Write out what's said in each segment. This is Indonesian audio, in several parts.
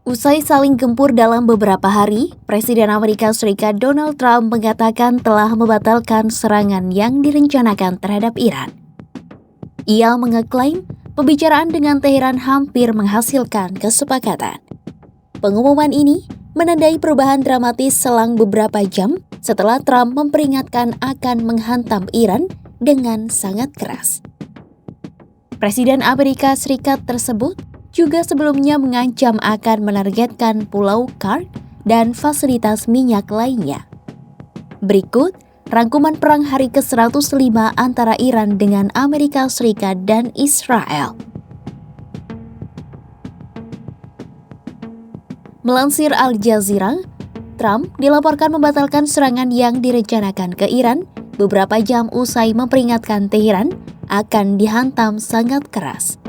Usai saling gempur dalam beberapa hari, Presiden Amerika Serikat Donald Trump mengatakan telah membatalkan serangan yang direncanakan terhadap Iran. Ia mengeklaim pembicaraan dengan Teheran hampir menghasilkan kesepakatan. Pengumuman ini menandai perubahan dramatis selang beberapa jam setelah Trump memperingatkan akan menghantam Iran dengan sangat keras. Presiden Amerika Serikat tersebut juga sebelumnya mengancam akan menargetkan Pulau Kurd dan fasilitas minyak lainnya. Berikut rangkuman perang hari ke-105 antara Iran dengan Amerika Serikat dan Israel. Melansir Al Jazeera, Trump dilaporkan membatalkan serangan yang direncanakan ke Iran beberapa jam usai memperingatkan Teheran akan dihantam sangat keras.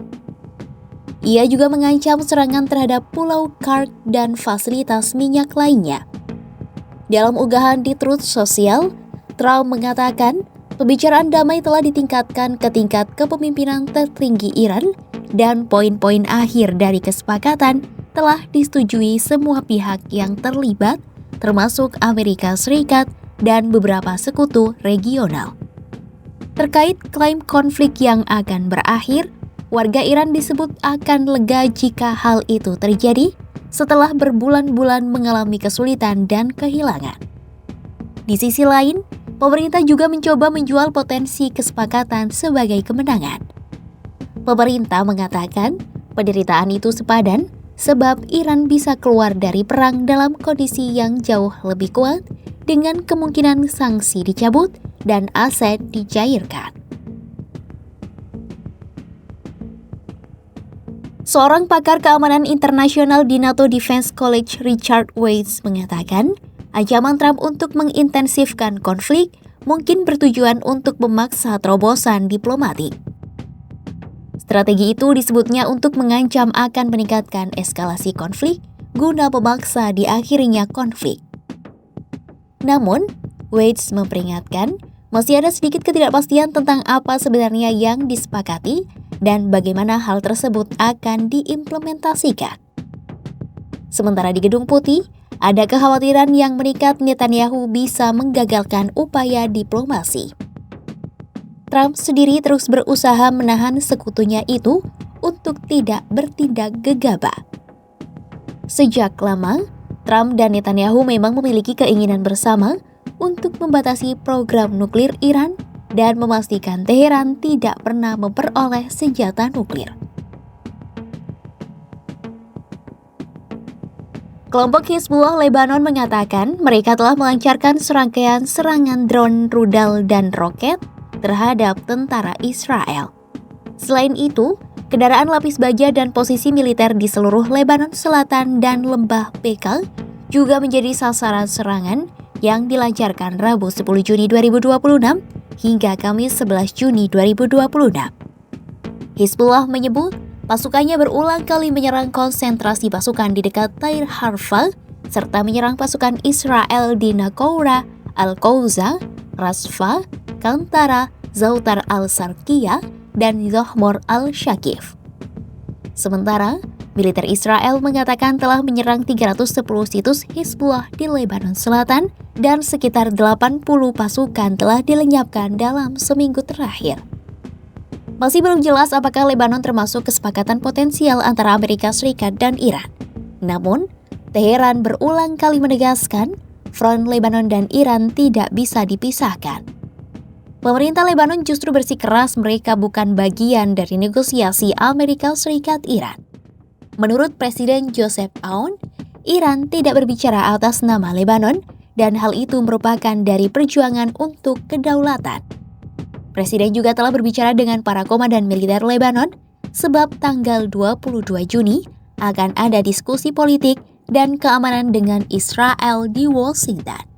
Ia juga mengancam serangan terhadap Pulau Kurd dan fasilitas minyak lainnya. Dalam unggahan di Truth Social, Trump mengatakan pembicaraan damai telah ditingkatkan ke tingkat kepemimpinan tertinggi Iran dan poin-poin akhir dari kesepakatan telah disetujui semua pihak yang terlibat, termasuk Amerika Serikat dan beberapa sekutu regional. Terkait klaim konflik yang akan berakhir, warga Iran disebut akan lega jika hal itu terjadi setelah berbulan-bulan mengalami kesulitan dan kehilangan. Di sisi lain, pemerintah juga mencoba menjual potensi kesepakatan sebagai kemenangan. Pemerintah mengatakan penderitaan itu sepadan sebab Iran bisa keluar dari perang dalam kondisi yang jauh lebih kuat dengan kemungkinan sanksi dicabut dan aset dicairkan. Seorang pakar keamanan internasional di NATO Defense College, Richard Weitz, mengatakan ancaman Trump untuk mengintensifkan konflik mungkin bertujuan untuk memaksa terobosan diplomatik. Strategi itu disebutnya untuk mengancam akan meningkatkan eskalasi konflik guna memaksa diakhirinya konflik. Namun, Weitz memperingatkan masih ada sedikit ketidakpastian tentang apa sebenarnya yang disepakati dan bagaimana hal tersebut akan diimplementasikan. Sementara di Gedung Putih, ada kekhawatiran yang meningkat Netanyahu bisa menggagalkan upaya diplomasi. Trump sendiri terus berusaha menahan sekutunya itu untuk tidak bertindak gegabah. Sejak lama, Trump dan Netanyahu memang memiliki keinginan bersama untuk membatasi program nuklir Iran dan memastikan Teheran tidak pernah memperoleh senjata nuklir. Kelompok Hizbullah Lebanon mengatakan mereka telah melancarkan serangkaian serangan drone, rudal, dan roket terhadap tentara Israel. Selain itu, kendaraan lapis baja dan posisi militer di seluruh Lebanon Selatan dan lembah Bekaa juga menjadi sasaran serangan yang dilancarkan Rabu 10 Juni 2026 hingga Kamis 11 Juni 2026. Hizbullah menyebut pasukannya berulang kali menyerang konsentrasi pasukan di dekat Tair Harfa serta menyerang pasukan Israel di Nakoura, Al-Qouza, Rasfa, Kantara, Zautar al-Sarqiyah, dan Zohmor al-Shakif. Sementara, militer Israel mengatakan telah menyerang 310 situs Hizbullah di Lebanon Selatan dan sekitar 80 pasukan telah dilenyapkan dalam seminggu terakhir. Masih belum jelas apakah Lebanon termasuk kesepakatan potensial antara Amerika Serikat dan Iran. Namun, Teheran berulang kali menegaskan front Lebanon dan Iran tidak bisa dipisahkan. Pemerintah Lebanon justru bersikeras mereka bukan bagian dari negosiasi Amerika Serikat-Iran. Menurut Presiden Joseph Aoun, Iran tidak berbicara atas nama Lebanon dan hal itu merupakan dari perjuangan untuk kedaulatan. Presiden juga telah berbicara dengan para komandan militer Lebanon sebab tanggal 22 Juni akan ada diskusi politik dan keamanan dengan Israel di Washington.